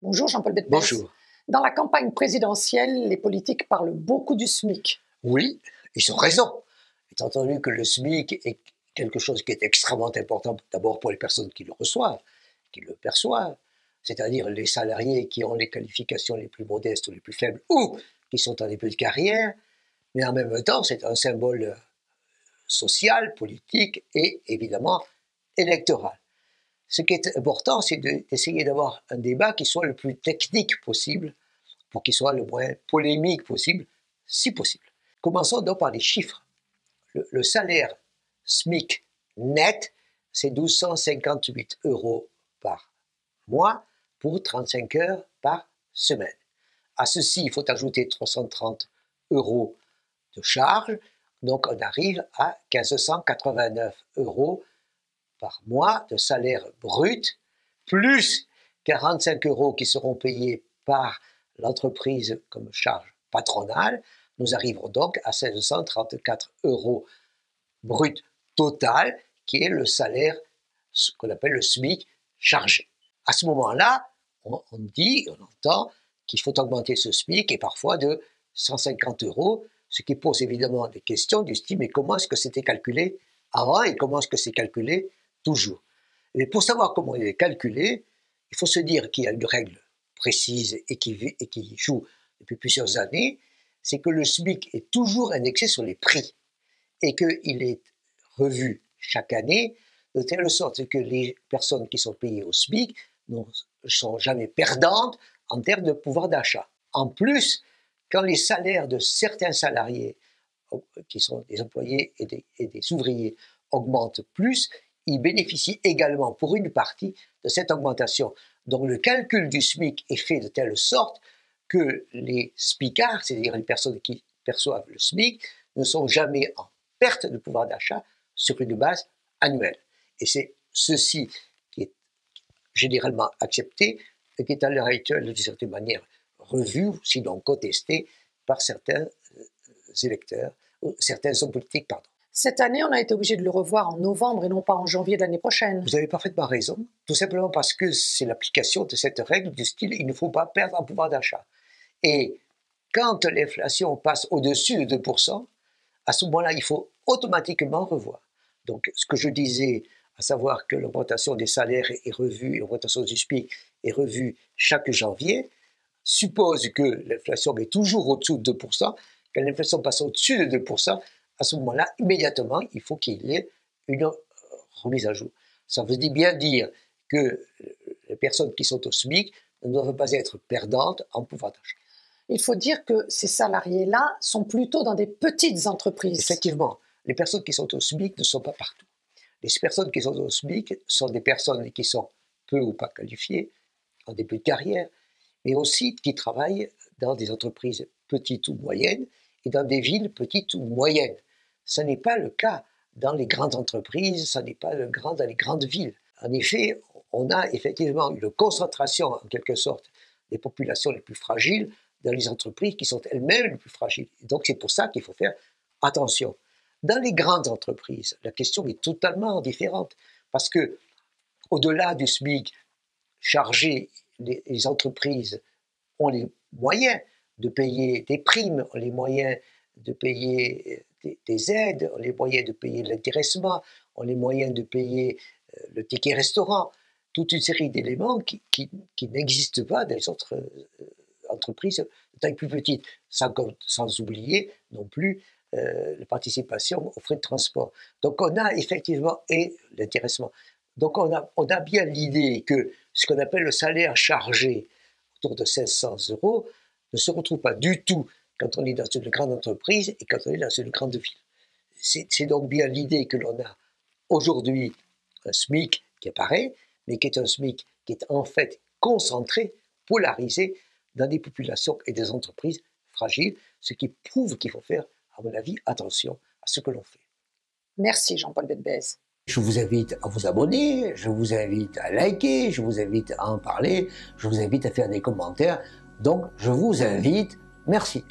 Bonjour Jean-Paul Betbès. Bonjour. Dans la campagne présidentielle, les politiques parlent beaucoup du SMIC. Oui, ils ont raison. Étant entendu que le SMIC est quelque chose qui est extrêmement important, d'abord pour les personnes qui le reçoivent, qui le perçoivent, c'est-à-dire les salariés qui ont les qualifications les plus modestes ou les plus faibles, ou qui sont en début de carrière, mais en même temps, c'est un symbole social, politique et évidemment électoral. Ce qui est important, c'est d'essayer d'avoir un débat qui soit le plus technique possible, pour qu'il soit le moins polémique possible, si possible. Commençons donc par les chiffres. Le salaire SMIC net, c'est 1 258 € par mois pour 35 heures par semaine. À ceci, il faut ajouter 330 € de charges, donc on arrive à 1 589 € par mois de salaire brut, plus 45 € qui seront payés par l'entreprise comme charge patronale. Nous arriverons donc à 1 634 € brut total, qui est le salaire, ce qu'on appelle le SMIC chargé. À ce moment-là, on entend qu'il faut augmenter ce SMIC et parfois de 150 €, ce qui pose évidemment des questions du style, mais comment est-ce que c'était calculé avant et comment est-ce que c'est calculé toujours? Mais pour savoir comment il est calculé, il faut se dire qu'il y a une règle précise et qui joue depuis plusieurs années, c'est que le SMIC est toujours indexé sur les prix et qu'il est revu chaque année de telle sorte que les personnes qui sont payées au SMIC ne sont jamais perdantes en termes de pouvoir d'achat. En plus, quand les salaires de certains salariés, qui sont des employés et des ouvriers, augmentent plus, ils bénéficient également pour une partie de cette augmentation. Donc le calcul du SMIC est fait de telle sorte que les SMICards, c'est-à-dire les personnes qui perçoivent le SMIC, ne sont jamais en perte de pouvoir d'achat sur une base annuelle. Et c'est ceci qui est généralement accepté et qui est à l'heure actuelle, d'une certaine manière, revu, sinon contesté, par certains électeurs, ou certains hommes politiques, pardon. Cette année, on a été obligé de le revoir en novembre et non pas en janvier de l'année prochaine. Vous avez parfaitement raison, tout simplement parce que c'est l'application de cette règle du style « il ne faut pas perdre en pouvoir d'achat ». Et quand l'inflation passe au-dessus de 2%, à ce moment-là, il faut automatiquement revoir. Donc, ce que je disais, à savoir que l'augmentation des salaires est revue, l'augmentation du SMIC est revue chaque janvier, suppose que l'inflation est toujours au-dessous de 2%. Quand l'inflation passe au-dessus de 2%, à ce moment-là, immédiatement, il faut qu'il y ait une remise à jour. Ça veut bien dire que les personnes qui sont au SMIC ne doivent pas être perdantes en pouvoir d'achat. Il faut dire que ces salariés-là sont plutôt dans des petites entreprises. Effectivement, les personnes qui sont au SMIC ne sont pas partout. Les personnes qui sont au SMIC sont des personnes qui sont peu ou pas qualifiées, en début de carrière, mais aussi qui travaillent dans des entreprises petites ou moyennes et dans des villes petites ou moyennes. Ce n'est pas le cas dans les grandes entreprises, ce n'est pas le cas dans les grandes villes. En effet, on a effectivement une concentration, en quelque sorte, des populations les plus fragiles dans les entreprises qui sont elles-mêmes les plus fragiles. Et donc c'est pour ça qu'il faut faire attention. Dans les grandes entreprises, la question est totalement différente, parce que au-delà du SMIC chargé, les entreprises ont les moyens de payer des primes, ont les moyens de payer des aides, ont les moyens de payer l'intéressement, ont les moyens de payer le ticket restaurant, toute une série d'éléments qui n'existent pas dans les autres entreprises de taille plus petite, sans oublier non plus la participation aux frais de transport. Donc on a effectivement, et l'intéressement, donc on a bien l'idée que ce qu'on appelle le salaire chargé, autour de 500 € ne se retrouve pas du tout quand on est dans une grande entreprise et quand on est dans une grande ville. C'est donc bien l'idée que l'on a aujourd'hui un SMIC qui apparaît, mais qui est un SMIC qui est en fait concentré, polarisé dans des populations et des entreprises fragiles, ce qui prouve qu'il faut faire, à mon avis, attention à ce que l'on fait. Merci Jean-Paul Betbès. Je vous invite à vous abonner, je vous invite à liker, je vous invite à en parler, je vous invite à faire des commentaires. Donc, je vous invite, merci.